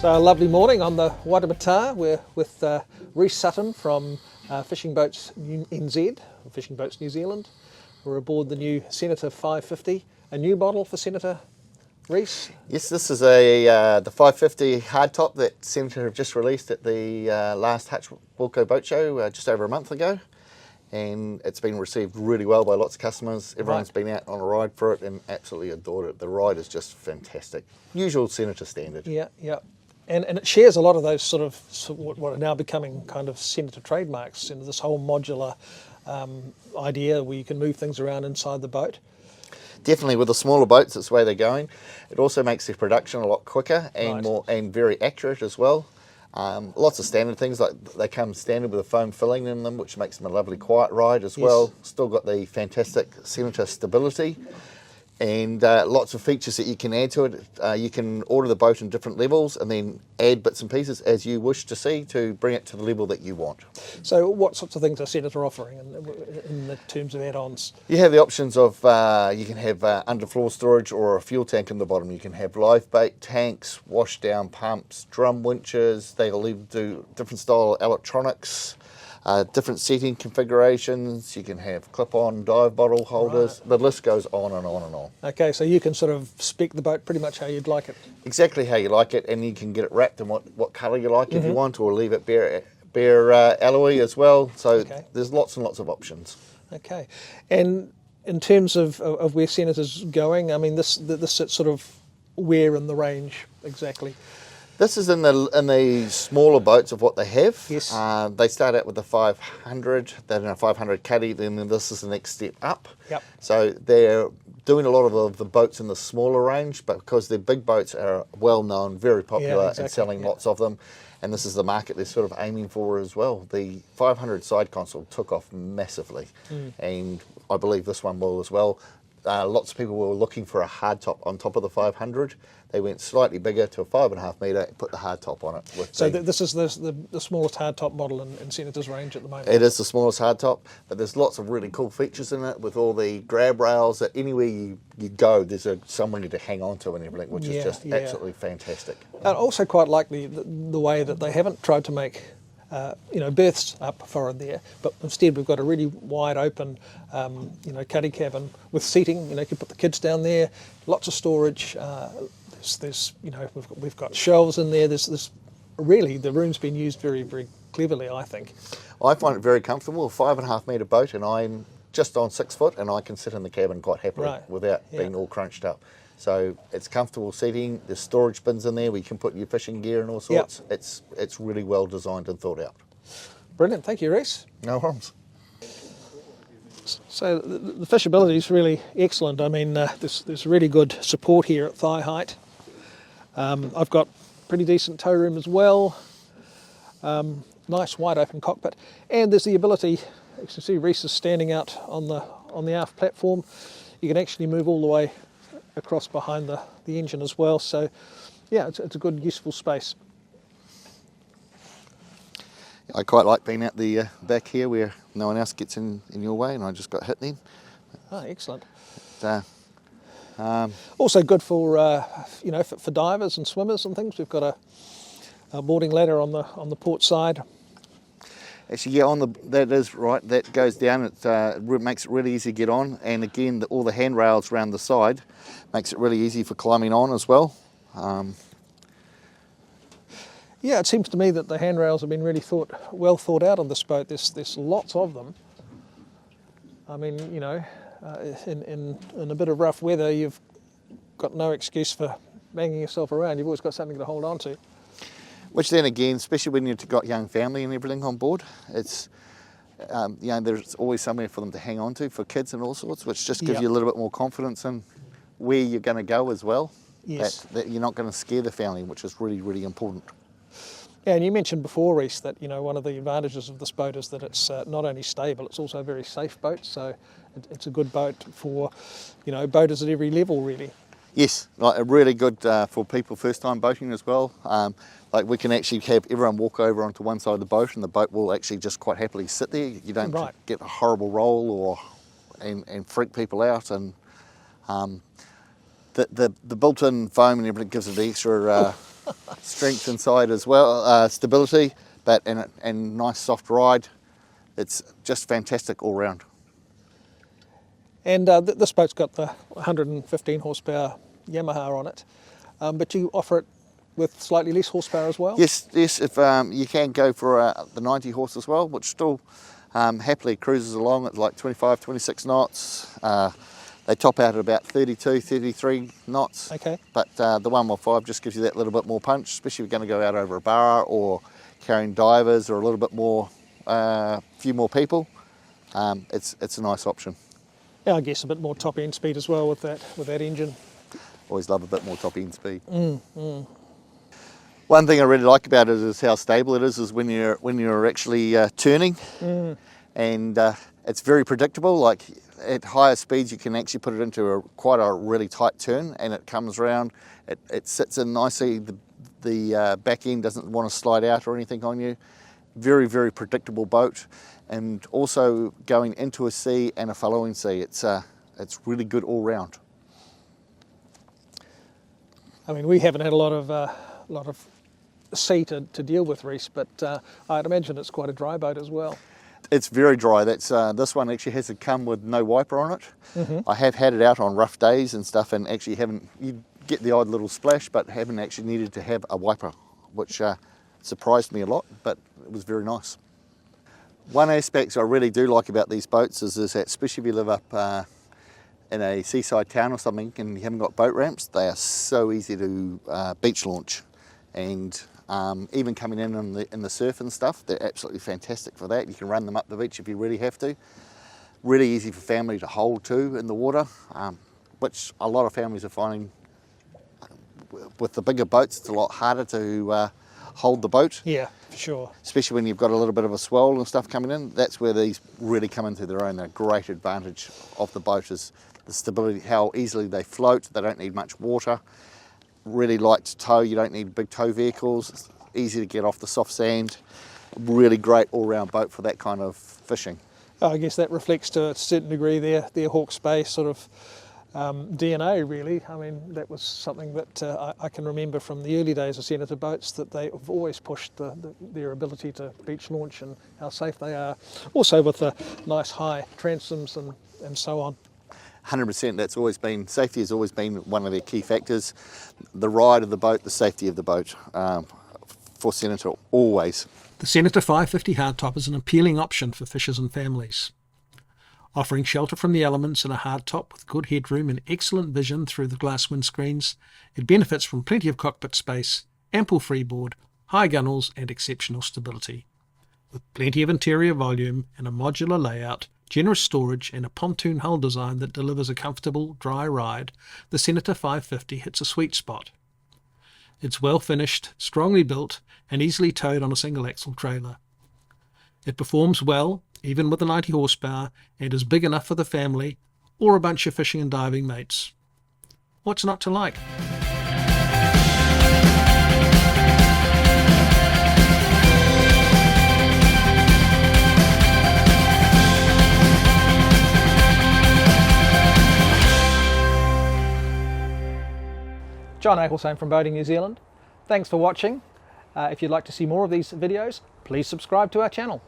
So a lovely morning on the Wairarapa. We're with Rhys Sutton from Fishing Boats NZ, Fishing Boats New Zealand. We're aboard the new Senator 550, a new model for Senator, Rhys. Yes, this is the 550 hardtop that Senator have just released at the last Hutchwilco Boat Show just over a month ago. And it's been received really well by lots of customers. Everyone's been out on a ride for it and absolutely adored it. The ride is just fantastic. Usual Senator standard. Yeah, yeah. And it shares a lot of those sort of what are now becoming kind of Senator trademarks, into this whole modular idea where you can move things around inside the boat. Definitely, with the smaller boats, that's the way they're going. It also makes their production a lot quicker and more and very accurate as well. Lots of standard things, like they come standard with a foam filling in them, which makes them a lovely quiet ride as well. Still got the fantastic Senator stability, and lots of features that you can add to it. You can order the boat in different levels and then add bits and pieces as you wish to see to bring it to the level that you want. So what sorts of things are Senator offering in the terms of add-ons? You have the options of, you can have underfloor storage or a fuel tank in the bottom. You can have live bait tanks, wash down pumps, drum winches. They'll even do different style electronics, different seating configurations. You can have clip-on dive bottle holders. The list goes on and on and on. Okay, so you can sort of spec the boat pretty much how you'd like it. Exactly how you like it, and you can get it wrapped in what colour you like if you want, or leave it bare alloy as well. So there's lots and lots of options. Okay, and in terms of where Senator's going, I mean, this sits sort of where in the range exactly? This is in the smaller boats of what they have. Yes. They start out with the 500, then a 500 caddy, then this is the next step up. Yep. So they're doing a lot of the boats in the smaller range, but because their big boats are well known, very popular, and selling lots of them, and this is the market they're sort of aiming for as well. The 500 side console took off massively, and I believe this one will as well. Lots of people were looking for a hardtop on top of the 500. They went slightly bigger to a 5.5 metre and put the hardtop on it. So this is the smallest hardtop model in Senator's range at the moment? It is the smallest hardtop, but there's lots of really cool features in it with all the grab rails that anywhere you go, there's somewhere to hang on to and everything, which is just absolutely fantastic. I also quite like the way that they haven't tried to make berths up forward there, but instead we've got a really wide open, cuddy cabin with seating. You can put the kids down there, lots of storage. We've got shelves in there. There's really, the room's been used very, very cleverly, I think. I find it very comfortable. A 5.5 metre boat, and I'm just on 6 foot, and I can sit in the cabin quite happily without being all crunched up. So it's comfortable seating. There's storage bins in there where you can put your fishing gear and all sorts. It's really well designed and thought out. Brilliant, thank you, Rhys. No problems. So the fishability is really excellent. I mean, there's really good support here at thigh height. I've got pretty decent tow room as well. Nice wide open cockpit, and there's the ability. You can see Rhys is standing out on the aft platform. You can actually move all the way across behind the engine as well. So yeah, it's a good, useful space. I quite like being out the back here where no one else gets in your way, and I just got hit then. Oh, excellent. Also good for for divers and swimmers and things. We've got a boarding ladder on the port side. Actually, that is right. That goes down. It makes it really easy to get on, and again, all the handrails around the side makes it really easy for climbing on as well. Yeah, it seems to me that the handrails have been really well thought out on this boat. There's lots of them. I mean, in a bit of rough weather, you've got no excuse for banging yourself around. You've always got something to hold on to. Which then again, especially when you've got young family and everything on board, it's there's always somewhere for them to hang on to for kids and all sorts, which just gives you a little bit more confidence in where you're going to go as well. Yes. That you're not going to scare the family, which is really, really important. Yeah, and you mentioned before, Rhys, that one of the advantages of this boat is that it's not only stable, it's also a very safe boat. So it's a good boat for boaters at every level, really. Yes, really good for people first time boating as well. Like we can actually have everyone walk over onto one side of the boat, and the boat will actually just quite happily sit there. You don't get a horrible roll and freak people out. And the built-in foam and everything gives it the extra Strength inside as well, stability, but and nice soft ride. It's just fantastic all round. And this boat's got the 115 horsepower Yamaha on it, but you offer it with slightly less horsepower as well? Yes. If you can go for the 90 horse as well, which still happily cruises along at like 25, 26 knots. They top out at about 32, 33 knots. Okay. But the 115 just gives you that little bit more punch, especially if you're going to go out over a bar or carrying divers or a little bit more, few more people. It's a nice option. Yeah, I guess a bit more top end speed as well with that engine. Always love a bit more top end speed. One thing I really like about it is how stable it is when you're actually turning, and it's very predictable. Like at higher speeds, you can actually put it into quite a really tight turn, and it comes around. It sits in nicely. The back end doesn't want to slide out or anything on you. Very, very predictable boat, and also going into a sea and a following sea. It's really good all round. I mean, we haven't had a lot of sea to deal with, Reese, but I'd imagine it's quite a dry boat as well. It's very dry. This one actually has to come with no wiper on it. I have had it out on rough days and stuff, and actually you get the odd little splash, but haven't actually needed to have a wiper, which surprised me a lot, but it was very nice. One aspect I really do like about these boats is that, especially if you live up in a seaside town or something and you haven't got boat ramps, they are so easy to beach launch. And even coming in the surf and stuff, they're absolutely fantastic for that. You can run them up the beach if you really have to. Really easy for family to hold too in the water, which a lot of families are finding with the bigger boats. It's a lot harder to hold the boat. Yeah, for sure. Especially when you've got a little bit of a swell and stuff coming in. That's where these really come into their own. A great advantage of the boat is the stability, how easily they float. They don't need much water. Really light to tow. You don't need big tow vehicles. It's easy to get off the soft sand. Really great all-round boat for that kind of fishing. I guess that reflects to a certain degree their Hawke's Bay sort of DNA, really. I mean, that was something that I can remember from the early days of Senator boats, that they have always pushed their ability to beach launch and how safe they are. Also with the nice high transoms and so on. 100%. That's always been, safety has always been one of their key factors. The ride of the boat, the safety of the boat, for Senator, always. The Senator 550 hardtop is an appealing option for fishers and families. Offering shelter from the elements and a hardtop with good headroom and excellent vision through the glass windscreens, it benefits from plenty of cockpit space, ample freeboard, high gunnels and exceptional stability. With plenty of interior volume and a modular layout, generous storage and a pontoon hull design that delivers a comfortable, dry ride, the Senator 550 hits a sweet spot. It's well finished, strongly built and easily towed on a single axle trailer. It performs well, even with the 90 horsepower, and is big enough for the family or a bunch of fishing and diving mates. What's not to like? John Eichelsheim from Boating New Zealand. Thanks for watching. If you'd like to see more of these videos, please subscribe to our channel.